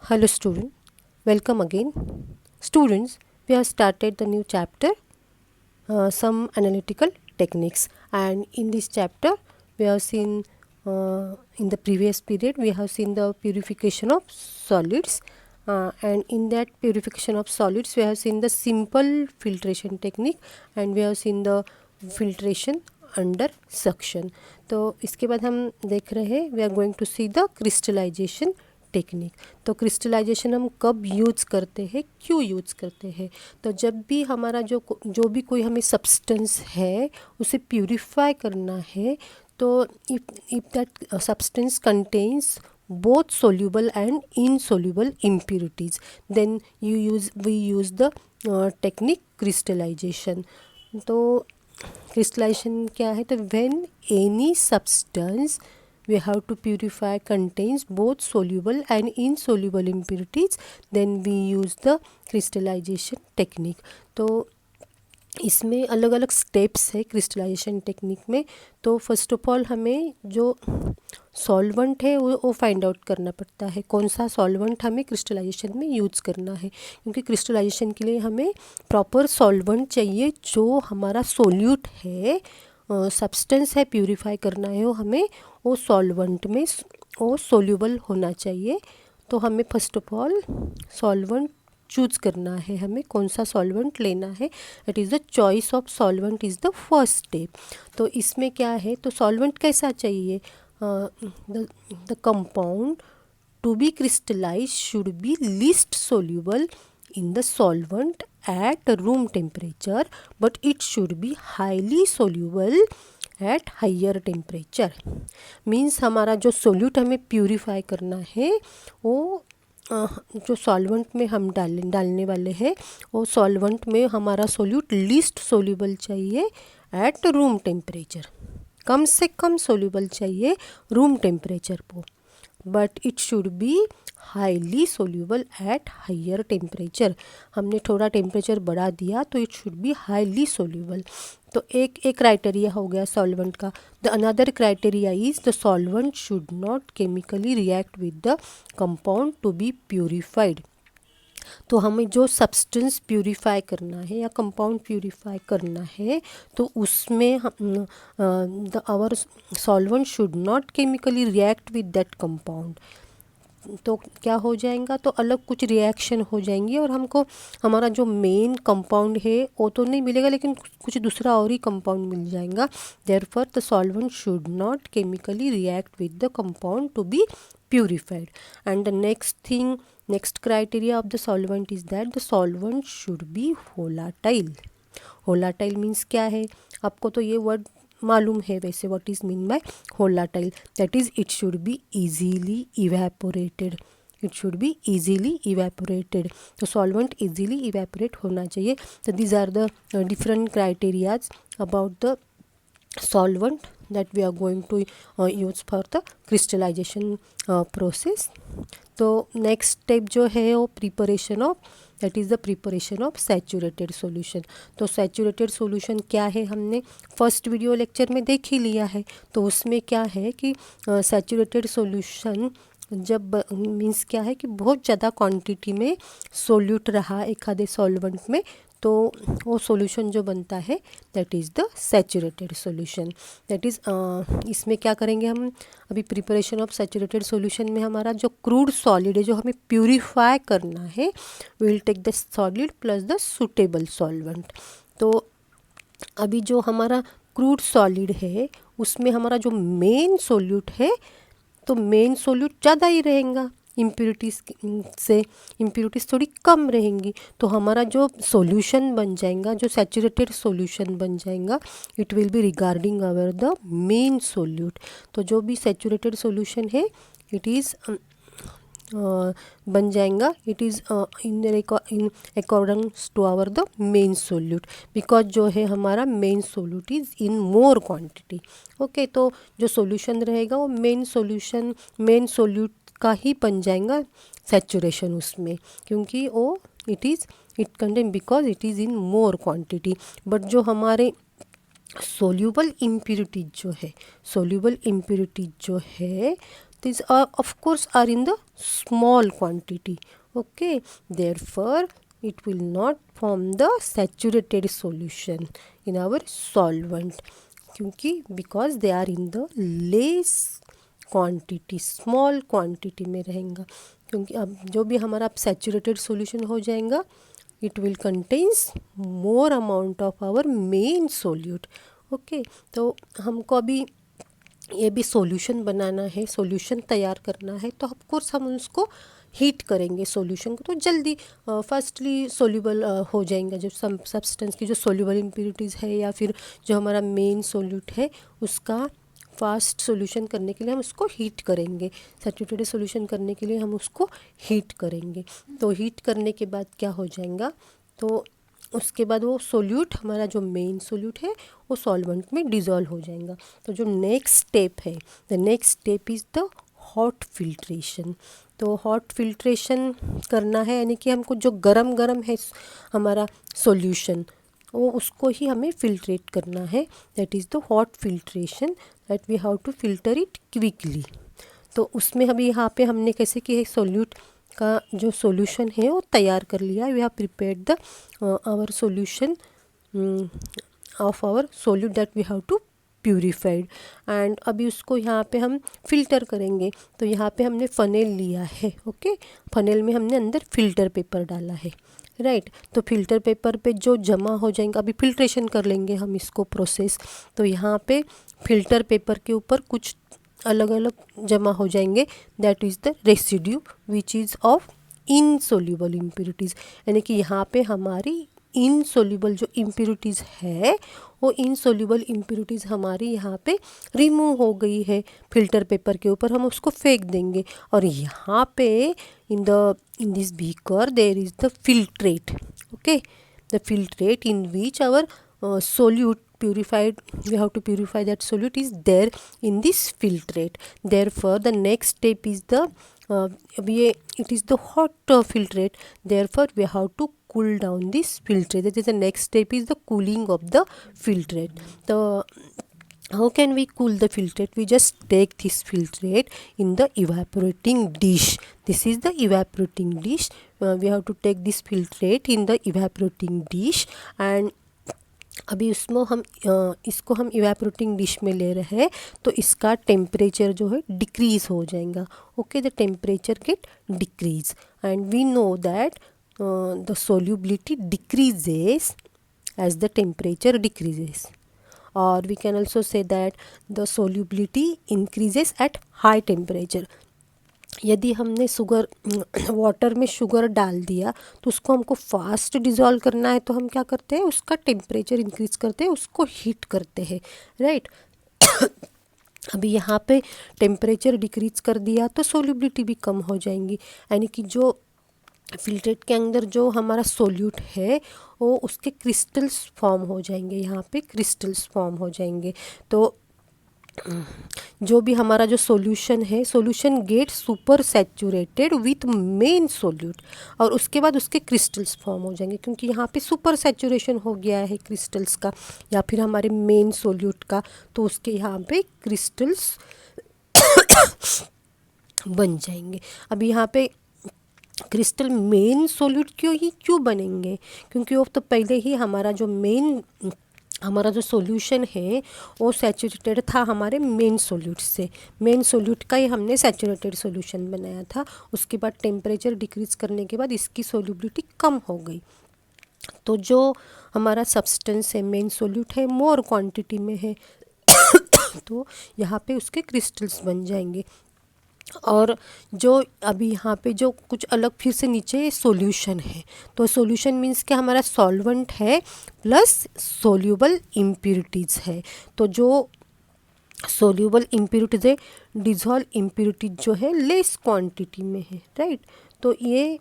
Hello student, welcome again. Students, we have started the new chapter, some analytical techniques, and in this chapter we have seen in the previous period we have seen the purification of solids, and in that purification of solids we have seen the simple filtration technique and we have seen the filtration under suction. तो इसके बाद हम देख रहे हैं we are going to see the crystallization technique. तो crystallization हम कब यूज़ करते हैं, क्यों यूज़ करते हैं? तो जब भी हमारा जो भी कोई हमें सब्सटेंस है उसे प्यूरिफाई करना है, तो if that substance contains both soluble and insoluble impurities, then we use the technique crystallization. तो crystallization क्या है? तो when any substance we have to purify contains both soluble and insoluble impurities, then we use the crystallization technique. तो इसमें अलग अलग steps है crystallisation technique में. तो फर्स्ट ऑफ ऑल हमें जो सॉल्वेंट है वो फाइंड आउट करना पड़ता है, कौन सा सॉल्वेंट हमें क्रिस्टलाइजेशन में यूज़ करना है, क्योंकि क्रिस्टलाइजेशन के लिए हमें प्रॉपर सॉल्वेंट चाहिए. जो हमारा सोल्यूट है, सब्सटेंस है, प्यूरिफाई करना है, वो हमें वो सॉल्वेंट में वो सोल्यूबल होना चाहिए. तो हमें first of all solvent choose करना है, हमें कौन सा सॉल्वेंट लेना है. It is the choice of solvent is the first step. तो इसमें क्या है, तो सॉल्वेंट कैसा चाहिए? The compound to be crystallize should be least soluble in the solvent at room temperature, but it should be highly soluble at higher temperature. Means हमारा जो solute हमें प्यूरिफाई करना है वो जो सॉल्वेंट में हम डालने वाले हैं वो सॉल्वेंट में हमारा सोल्यूट लीस्ट सोल्यूबल चाहिए एट रूम टेम्परेचर. कम से कम सोल्यूबल चाहिए रूम टेम्परेचर पर, but it should be highly soluble at higher temperature. हमने थोड़ा टेम्परेचर बढ़ा दिया तो it should be highly soluble. तो एक क्राइटेरिया हो गया सॉल्वेंट का. The another criteria is the solvent should not chemically react with the compound to be purified. तो हमें जो सब्सटेंस प्यूरिफाई करना है या कंपाउंड प्यूरिफाई करना है तो उसमें our solvent should not chemically react with that compound. तो क्या हो जाएगा, तो अलग कुछ रिएक्शन हो जाएंगी और हमको हमारा जो मेन कंपाउंड है वो तो नहीं मिलेगा, लेकिन कुछ दूसरा और ही कंपाउंड मिल जाएगा. Therefore the solvent should not chemically react with the compound to be purified. And the next criteria of the solvent is that the solvent should be volatile. Volatile means क्या है, आपको तो ये वर्ड मालूम है वैसे. What is mean by volatile? That is it should be easily evaporated. It should be easily evaporated. तो solvent easily evaporate होना चाहिए. तो these are the different criterias about the solvent that we are going to use for the crystallization process. तो next step जो है वो preparation of, that is the preparation of saturated solution. तो saturated solution क्या है हमने first video lecture में देख ही लिया है. तो उसमें क्या है कि सैचुरेटेड सॉल्यूशन जब मीन्स क्या है कि बहुत ज़्यादा क्वांटिटी में सोल्यूट रहा एक आधे सॉल्वेंट में, तो वो सॉल्यूशन जो बनता है that is the saturated solution. That is इसमें क्या करेंगे हम, अभी प्रिपरेशन ऑफ सैचुरेटेड सॉल्यूशन में हमारा जो क्रूड सॉलिड है जो हमें प्यूरिफाई करना है, we will take the solid plus the suitable solvent. तो अभी जो हमारा क्रूड सॉलिड है उसमें हमारा जो मेन सोल्यूट है, तो मेन सोल्यूट ज़्यादा ही रहेगा, इम्प्यूरिटीज़ थोड़ी कम रहेंगी. तो हमारा जो सॉल्यूशन बन जाएगा, जो सैचुरेटेड सॉल्यूशन बन जाएगा, it will be regarding our the main solute. तो जो भी सैचुरेटेड सॉल्यूशन है इट इज़ बन जाएगा, it is in accordings to our the main solute, because जो है हमारा main solute is in more quantity. Okay, तो जो सॉल्यूशन रहेगा वो मेन सोल्यूट का ही बन जाएगा सैचुरेशन उसमें, क्योंकि वो it contain because it is in more quantity. But जो हमारे सोल्यूबल इम्प्यूरिटीज जो है these are of course are in the small quantity. Okay, therefore it will not form the saturated solution in our solvent, क्योंकि because they are in the less quantity, small quantity में रहेगा। क्योंकि अब जो भी हमारा सैचुरेटेड सॉल्यूशन हो जाएगा, it will contains more amount of our main solute. Okay, तो हमको अभी ये भी सॉल्यूशन बनाना है, सॉल्यूशन तैयार करना है, तो ऑफ कोर्स हम उसको हीट करेंगे सॉल्यूशन को, तो जल्दी फर्स्टली सोल्यूबल हो जाएंगे। जो सब्सटेंस की जो सोल्यूबल इम्प्योरिटीज़ है या फिर जो हमारा मेन सोल्यूट है, उसका फास्ट सॉल्यूशन करने के लिए हम उसको हीट करेंगे। सैचुरेटेड सॉल्यूशन करने के लिए हम उसको हीट करेंगे। तो हीट करने के बाद क्या हो जाएगा, तो उसके बाद वो सोल्यूट, हमारा जो मेन सोल्यूट है, वो सॉल्वेंट में डिज़ोल्व हो जाएगा। तो जो नेक्स्ट स्टेप है, the next step is the hot filtration. तो हॉट फिल्ट्रेशन करना है, यानी कि हमको जो गरम है हमारा सॉल्यूशन, वो उसको ही हमें फिल्ट्रेट करना है। That is the hot filtration, that we have to filter it quickly. तो उसमें अभी यहाँ पे हमने कैसे कि सोल्यूट का जो सॉल्यूशन है वो तैयार कर लिया। We have prepared the our solution of our solute that we have to purified, and अभी उसको यहाँ पे हम फिल्टर करेंगे। तो यहाँ पे हमने फ़नेल लिया है। ओके, फ़नेल में हमने अंदर फ़िल्टर पेपर डाला है, राइट। तो फिल्टर पेपर पे जो जमा हो जाएंगे, अभी फिल्ट्रेशन कर लेंगे हम इसको प्रोसेस। तो यहाँ पे फिल्टर पेपर के ऊपर कुछ अलग अलग जमा हो जाएंगे, that is the residue which is of insoluble impurities, यानी कि यहाँ पे हमारी इनसोल्यूबल जो इम्प्योरिटीज़ है, वो इनसोल्यूबल इम्प्योरिटीज़ हमारी यहाँ पे रिमूव हो गई है। फिल्टर पेपर के ऊपर हम उसको फेंक देंगे, और यहाँ पे in this beaker there is the filtrate. Okay, the filtrate in which our solute purified, we have to purify that solute is there in this filtrate. Therefore the next step is the it is the hot filtrate. Therefore we have to cool down this filtrate. That is the next step is the cooling of the filtrate. The how can we cool the filtrate? We just take this filtrate in the evaporating dish. This is the evaporating dish. We have to take this filtrate in the evaporating dish, and अभी उसमें हम इसको हम evaporating dish में ले रहे हैं, तो इसका टेम्परेचर जो है डिक्रीज़ हो जाएगा। Okay, the temperature get decrease, and we know that the solubility decreases as the temperature decreases, और we can also say that the solubility increases at high temperature. यदि हमने शुगर वाटर में sugar डाल दिया, तो उसको हमको फास्ट डिज़ोल्व करना है, तो हम क्या करते हैं, उसका टेम्परेचर इंक्रीज़ करते हैं, उसको हीट करते हैं, राइट। अभी यहाँ पे टेम्परेचर डिक्रीज कर दिया तो सोल्यूबिलिटी भी कम हो जाएंगी, यानी कि जो फिल्ट्रेट के अंदर जो हमारा सोल्यूट है, वो उसके क्रिस्टल्स फॉर्म हो जाएंगे, यहाँ पे क्रिस्टल्स फॉर्म हो जाएंगे। तो जो भी हमारा जो सॉल्यूशन है, solution get super saturated with main solute, और उसके बाद उसके क्रिस्टल्स फॉर्म हो जाएंगे, क्योंकि यहाँ पे सुपर सैचुरेशन हो गया है क्रिस्टल्स का या फिर हमारे मेन सोल्यूट का, तो उसके यहाँ पे क्रिस्टल्स बन जाएंगे। अब यहाँ पे क्रिस्टल मेन सोल्यूट क्यों बनेंगे, क्योंकि वो तो पहले ही हमारा जो सॉल्यूशन है वो सैचुरेटेड था हमारे मेन सोल्यूट से। मेन सोल्यूट का ही हमने सैचुरेटेड सॉल्यूशन बनाया था। उसके बाद टेम्परेचर डिक्रीज करने के बाद इसकी सोल्यूबिलिटी कम हो गई, तो जो हमारा सब्सटेंस है, मेन सोल्यूट है, मोर क्वांटिटी में है तो यहाँ पे उसके क्रिस्टल्स बन जाएंगे। और जो अभी यहाँ पे जो कुछ अलग फिर से नीचे सॉल्यूशन है, तो सॉल्यूशन मीन्स कि हमारा सॉल्वेंट है प्लस सोल्यूबल इम्प्योरिटीज़ है। तो जो सोल्यूबल इम्प्योरिटीज़ है, डिज़ोल्व इम्प्योरिटीज जो है लेस क्वांटिटी में है, राइट। तो ये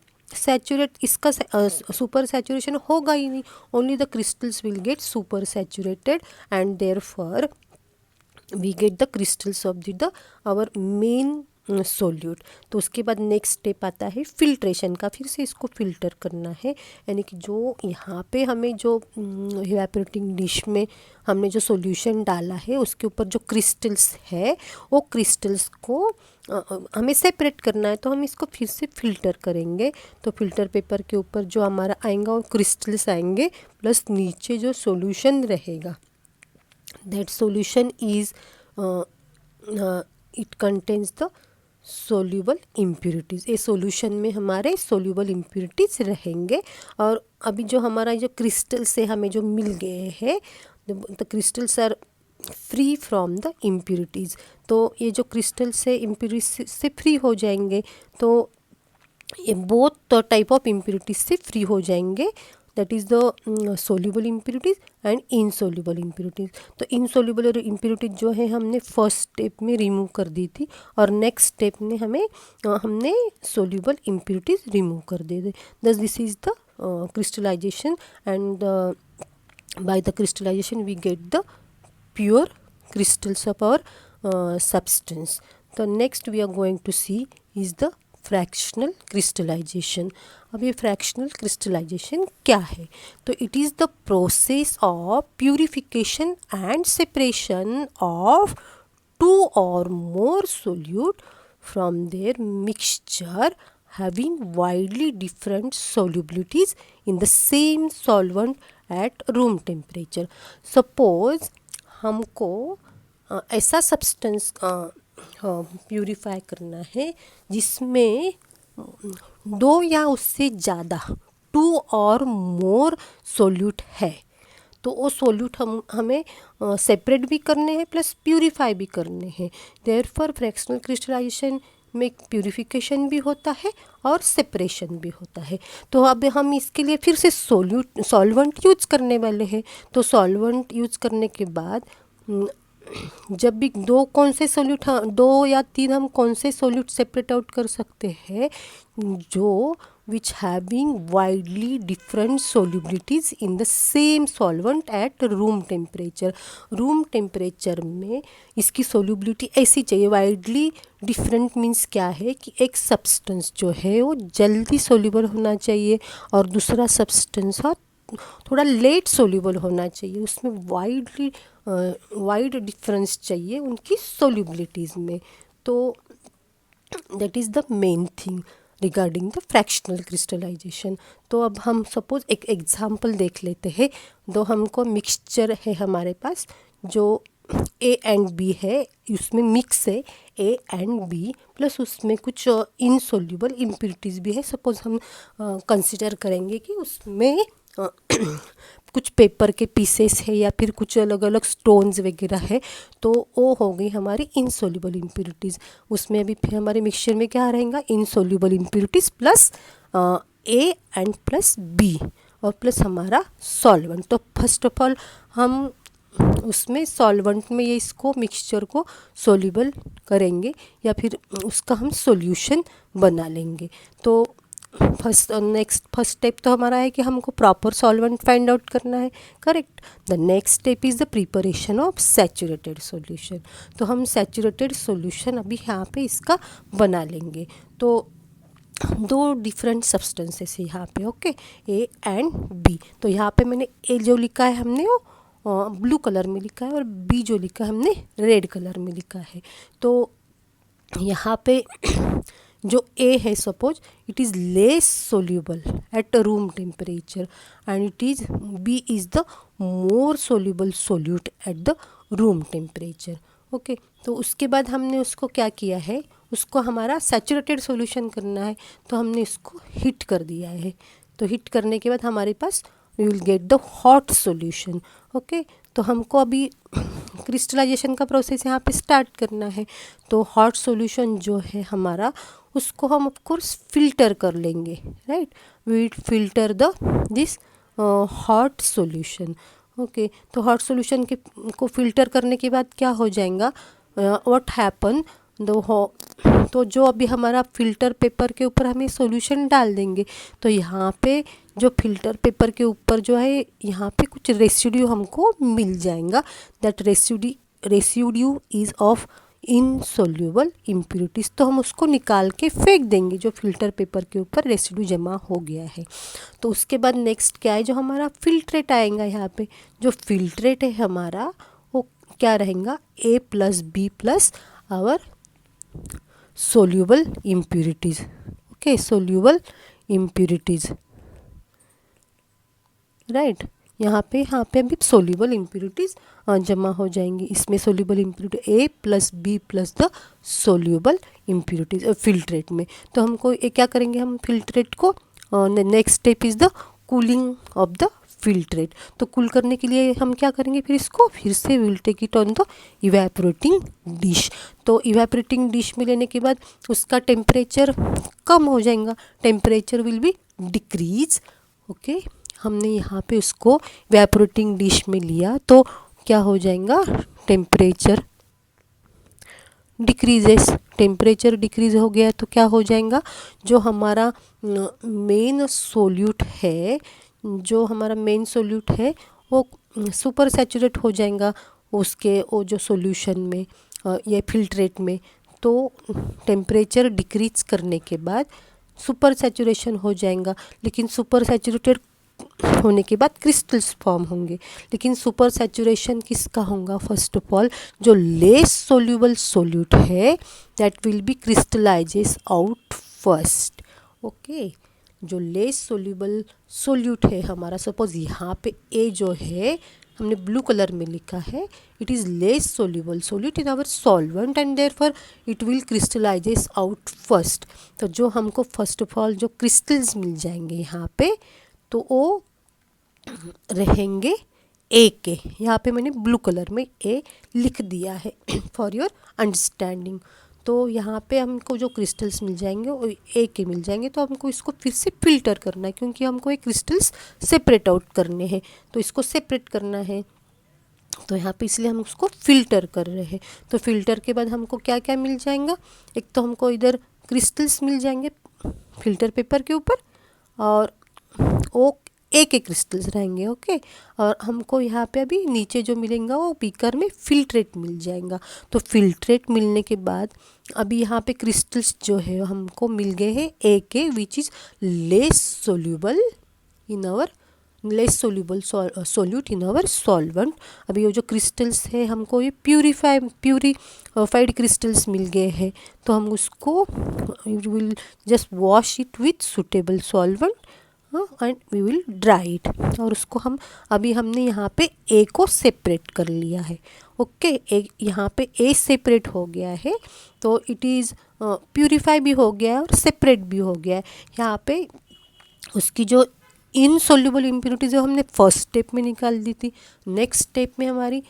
इसका सुपर सैचुरेशन होगा ही नहीं, only the crystals will get super saturated, and therefore we get the crystals of our main solute. तो उसके बाद नेक्स्ट स्टेप आता है फिल्ट्रेशन का, फिर से इसको फिल्टर करना है, यानी कि जो यहाँ पे हमें जो इवेपोरेटिंग डिश में हमने जो सॉल्यूशन डाला है उसके ऊपर जो क्रिस्टल्स है वो क्रिस्टल्स को हमें सेपरेट करना है, तो हम इसको फिर से फिल्टर करेंगे। तो फिल्टर पेपर के ऊपर जो हमारा आएगा वो क्रिस्टल्स आएंगे प्लस नीचे जो सॉल्यूशन रहेगा, that solution is it contains the soluble impurities. ये सॉल्यूशन में हमारे सोल्यूबल इम्प्यूरिटीज़ रहेंगे। और अभी जो हमारा जो क्रिस्टल से हमें जो मिल गए हैं, the crystals are free from the impurities. तो ये जो क्रिस्टल से इम्प्यूरिटीज से फ्री हो जाएंगे, तो ये बोथ टाइप ऑफ इम्प्यूरिटीज से फ्री हो जाएंगे, that is the soluble impurities and insoluble impurities. तो इनसोल्यूबल इम्प्यूरिटीज जो है हमने फर्स्ट स्टेप में रिमूव कर दी थी, और नेक्स्ट स्टेप में हमने सोल्यूबल इम्प्यूरिटीज़ रिमूव कर दी थी। Thus this is the crystallization, and by the crystallization we get the pure crystals of our substance. The next we are going to see is the fractional crystallization. अब ये fractional crystallization क्या है? तो it is the process of purification and separation of two or more solute from their mixture having widely different solubilities in the same solvent at room temperature. Suppose हमको ऐसा substance purify करना है जिसमें दो या उससे ज़्यादा, टू और मोर सोल्यूट है। तो वो सोल्यूट हमें सेपरेट भी करने हैं प्लस प्यूरिफाई भी करने हैं। देयरफॉर फ्रैक्शनल क्रिस्टलाइजेशन में प्यूरिफिकेशन भी होता है और सेपरेशन भी होता है। तो अब हम इसके लिए फिर से सॉल्वेंट यूज करने वाले हैं। तो सॉल्वेंट यूज करने के बाद जब भी दो या तीन हम कौन से सोल्यूट सेपरेट आउट कर सकते हैं, जो which having widely different solubilities in the same solvent at room temperature. Room temperature में इसकी सोल्यूबिलिटी ऐसी चाहिए। वाइडली डिफरेंट मीन्स क्या है कि एक सब्सटेंस जो है वो जल्दी सोल्यूबल होना चाहिए और दूसरा सब्सटेंस थोड़ा लेट सोल्यूबल होना चाहिए, उसमें वाइड डिफरेंस चाहिए उनकी सोल्यूबिलिटीज़ में। तो that is the main thing regarding the fractional crystallization. तो अब हम सपोज एक एग्जांपल देख लेते हैं। दो हमको मिक्सचर है हमारे पास जो ए एंड बी है, उसमें मिक्स है ए एंड बी प्लस उसमें कुछ इनसोल्यूबल इम्प्यूरिटीज़ भी है। सपोज हम कंसिडर करेंगे कि उसमें कुछ पेपर के पीसेस है या फिर कुछ अलग अलग स्टोन्स वगैरह है, तो वो हो गई हमारी इनसोल्यूबल इम्प्यूरिटीज़। उसमें अभी फिर हमारे मिक्सचर में क्या रहेगा, insoluble impurities plus A and plus B और प्लस हमारा सॉल्वेंट। तो फर्स्ट ऑफ ऑल हम उसमें सॉल्वेंट में ये इसको मिक्सचर को सोल्यूबल करेंगे या फिर उसका हम सॉल्यूशन बना लेंगे। तो फर्स्ट स्टेप तो हमारा है कि हमको प्रॉपर सॉल्वेंट फाइंड आउट करना है, correct. The next step is the preparation of saturated solution. तो हम सैचुरेटेड सॉल्यूशन अभी यहाँ पे इसका बना लेंगे। तो दो डिफरेंट सब्सटेंसेस है यहाँ पे, ओके, ए एंड बी। तो यहाँ पे मैंने ए जो लिखा है हमने वो ब्लू कलर में लिखा है और बी जो लिखा है हमने रेड कलर में लिखा है। तो यहाँ पे जो ए है, suppose it is less soluble at room temperature and it is B is the more soluble solute at the room temperature, okay. तो उसके बाद हमने उसको क्या किया है, उसको हमारा सैचुरेटेड सॉल्यूशन करना है, तो हमने इसको हीट कर दिया है। तो हीट करने के बाद हमारे पास we will get the hot solution, okay. तो हमको अभी क्रिस्टलाइजेशन का प्रोसेस यहाँ पे स्टार्ट करना है। तो हॉट सॉल्यूशन जो है हमारा, उसको हम ऑफ कोर्स फिल्टर कर लेंगे, right. We filter this hot solution, okay. तो हॉट सॉल्यूशन को फिल्टर करने के बाद क्या हो जाएगा, व्हाट हैपन तो जो अभी हमारा फिल्टर पेपर के ऊपर हमें सॉल्यूशन डाल देंगे, तो यहाँ पे जो फिल्टर पेपर के ऊपर जो है यहाँ पे कुछ रेसिड्यू हमको मिल जाएगा। That residue is of insoluble impurities, तो हम उसको निकाल के फेंक देंगे जो फिल्टर पेपर के ऊपर रेसिड्यू जमा हो गया है। तो उसके बाद नेक्स्ट क्या है, जो हमारा फिल्ट्रेट आएगा यहाँ पे, जो फिल्ट्रेट है हमारा वो क्या रहेगा, A plus B plus our soluble impurities. Okay, soluble impurities, right. यहाँ पे अभी सोल्यूबल इम्प्यूरिटीज़ जमा हो जाएंगी। इसमें soluble impurity A plus B plus the soluble impurities filtrate में। तो हमको ये क्या करेंगे, हम फिल्ट्रेट को next step is the cooling of the filtrate. तो कूल करने के लिए हम क्या करेंगे, फिर इसको फिर से will take it on the evaporating dish. तो इवेपोरेटिंग डिश में लेने के बाद उसका टेम्परेचर कम हो जाएगा, temperature will be decrease. Okay, हमने यहाँ पे उसको इवेपोरेटिंग डिश में लिया तो क्या हो जाएगा, टेम्परेचर डिक्रीजेस, टेम्परेचर डिक्रीज हो गया तो क्या हो जाएगा, जो हमारा मेन सोल्यूट है, जो हमारा मेन सोल्यूट है वो सुपर सैचुरेट हो जाएगा उसके वो जो सॉल्यूशन में या फिल्ट्रेट में। तो टेम्परेचर डिक्रीज करने के बाद सुपर सैचुरेशन हो जाएगा, लेकिन सुपर सैचुरेटेड होने के बाद क्रिस्टल्स फॉर्म होंगे। लेकिन सुपर सैचुरेशन किसका होगा, फर्स्ट ऑफ ऑल जो लेस सोल्यूबल सोल्यूट है that will be crystallises out first. Okay, जो लेस सोल्यूबल सोल्यूट है हमारा, सपोज यहाँ पे ए जो है हमने ब्लू कलर में लिखा है, it is less soluble solute in our solvent and therefore it will crystallizes out first. तो जो हमको फर्स्ट ऑफ ऑल जो क्रिस्टल्स मिल जाएंगे यहाँ पे, तो वो रहेंगे ए के, यहाँ पे मैंने ब्लू कलर में ए लिख दिया है फॉर योर अंडरस्टैंडिंग। तो यहाँ पे हमको जो क्रिस्टल्स मिल जाएंगे वो ए के मिल जाएंगे, तो हमको इसको फिर से फिल्टर करना है क्योंकि हमको ये क्रिस्टल्स सेपरेट आउट करने हैं, तो इसको सेपरेट करना है। तो यहाँ पे इसलिए हम उसको फिल्टर कर रहे हैं। तो फिल्टर के बाद हमको क्या क्या मिल जाएगा, एक तो हमको इधर क्रिस्टल्स मिल जाएंगे फिल्टर पेपर के ऊपर और वो ए के क्रिस्टल्स रहेंगे। ओके, और हमको यहाँ पे अभी नीचे जो मिलेगा वो बीकर में फिल्ट्रेट मिल जाएगा। तो फिल्ट्रेट मिलने के बाद अभी यहाँ पे क्रिस्टल्स जो है हमको मिल गए हैं ए के, which is less soluble in our less soluble solute in our solvent. अभी ये जो क्रिस्टल्स है हमको ये प्यूरिफाइड क्रिस्टल्स मिल गए हैं, तो हम उसको will just wash it with suitable solvent and we will dry it. और उसको हम अभी हमने यहाँ पे ए को सेपरेट कर लिया है। ओके, एक यहाँ पे ए सेपरेट हो गया है, तो इट इज़ प्यूरिफाई भी हो गया है और सेपरेट भी हो गया है। यहाँ पे उसकी जो इनसोल्यूबल इम्प्यूरिटीज़ जो हमने फर्स्ट स्टेप में निकाल दी थी, नेक्स्ट स्टेप में हमारी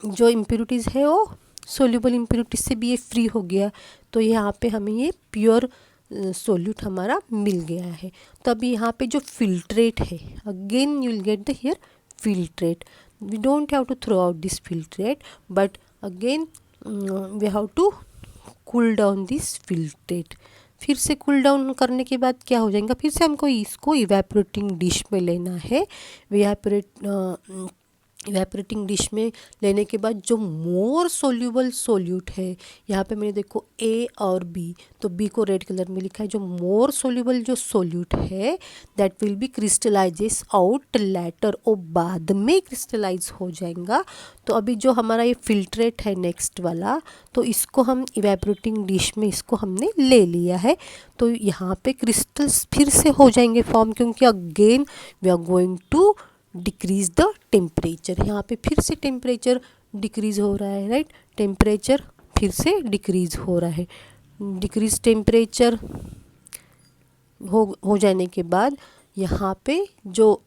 जो इम्प्यूरिटीज़ है वो सोल्यूबल इम्प्यूरिटीज से भी ये फ्री हो गया, तो यहाँ पे हमें ये प्योर सोल्यूट हमारा मिल गया है। तो अभी यहाँ पे जो फिल्ट्रेट है, again you will get the here filtrate, we don't have to throw out this filtrate but again we have to cool down this filtrate. फिर से कूल डाउन करने के बाद क्या हो जाएगा, फिर से हमको इसको इवेपोरेटिंग डिश में लेना है। इवेपोरेटिंग डिश में लेने के बाद जो मोर सोल्यूबल सोल्यूट है, यहाँ पे मैंने देखो ए और बी, तो बी को रेड कलर में लिखा है, जो मोर सोल्यूबल जो सोल्यूट है that will be crystallises out later, वो बाद में क्रिस्टलाइज हो जाएगा। तो अभी जो हमारा ये फिल्ट्रेट है नेक्स्ट वाला, तो इसको हम इवेपोरेटिंग डिश में इसको हमने ले लिया है। तो यहाँ पे क्रिस्टल्स फिर से हो जाएंगे फॉर्म, क्योंकि again we are going to decrease the temperature. यहाँ पे फिर से टेम्परेचर डिक्रीज हो रहा है, राइट, टेम्परेचर फिर से डिक्रीज हो रहा है। डिक्रीज टेम्परेचर हो जाने के बाद यहाँ पे जो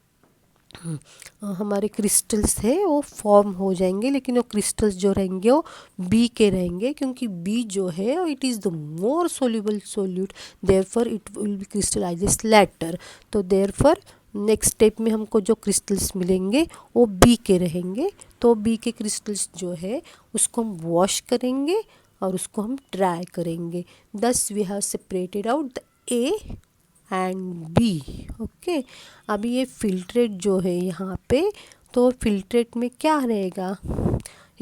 हमारे क्रिस्टल्स है वो फॉर्म हो जाएंगे, लेकिन वो क्रिस्टल्स जो रहेंगे वो बी के रहेंगे, क्योंकि बी जो है it is the more soluble solute, therefore it will be crystallizes later. तो देयरफॉर नेक्स्ट स्टेप में हमको जो क्रिस्टल्स मिलेंगे वो बी के रहेंगे। तो बी के क्रिस्टल्स जो है उसको हम वॉश करेंगे और उसको हम ड्राई करेंगे। Thus we have separated out the A and B. Okay, अभी ये फिल्ट्रेट जो है यहाँ पे, तो फिल्ट्रेट में क्या रहेगा,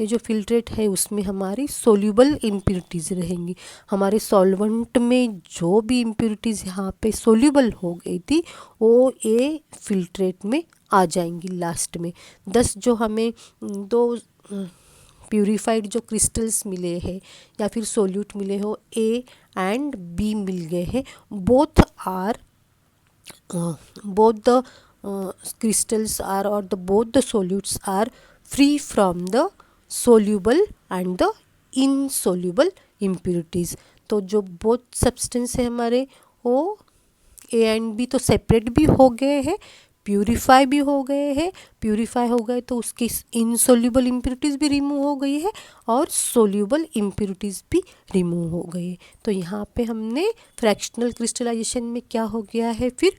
ये जो फिल्ट्रेट है उसमें हमारी सोल्यूबल इम्प्योरिटीज़ रहेंगी। हमारे सॉल्वेंट में जो भी इम्प्योरिटीज़ यहाँ पे सोल्यूबल हो गई थी वो ये फिल्ट्रेट में आ जाएंगी लास्ट में। दस जो हमें दो प्यूरिफाइड जो क्रिस्टल्स मिले हैं या फिर सोल्यूट मिले हो ए एंड बी मिल गए हैं, both are both the crystals are or the both the solutes are free from the soluble and the insoluble impurities। तो जो both substance है हमारे वो ए एंड बी तो सेपरेट भी हो गए हैं, प्यूरिफाई भी हो गए हैं। प्यूरिफाई हो गए तो उसकी इनसोल्यूबल इम्प्योरिटीज़ भी रिमूव हो गई है और सोल्यूबल इम्प्योरिटीज़ भी रिमूव हो गई है। तो यहाँ पे हमने फ्रैक्शनल क्रिस्टलाइजेशन में क्या हो गया है फिर,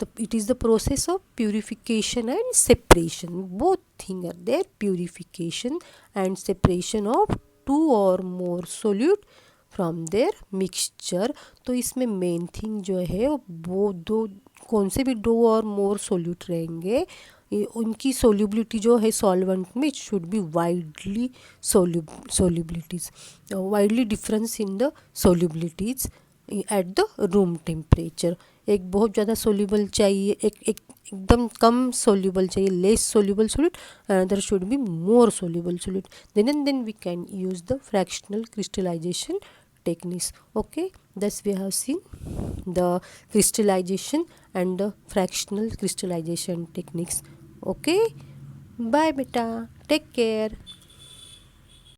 तो it is the process of purification and separation, both thing are there, purification and separation of two or more solute from their mixture. तो इसमें मेन थिंग जो है वो दो कौन से भी दो और मोर सोल्यूट रहेंगे, उनकी सोल्यूबिलिटी जो है सॉल्वेंट में it should be widely solubilities, widely difference in the solubilities at the room temperature. एक बहुत ज़्यादा सोल्यूबल चाहिए, एक एकदम कम सोल्यूबल चाहिए, less soluble solute, another should be more soluble solute, then and then we can use the fractional crystallization techniques। okay, thus we have seen the crystallization and the fractional crystallization techniques। okay, bye beta, take care।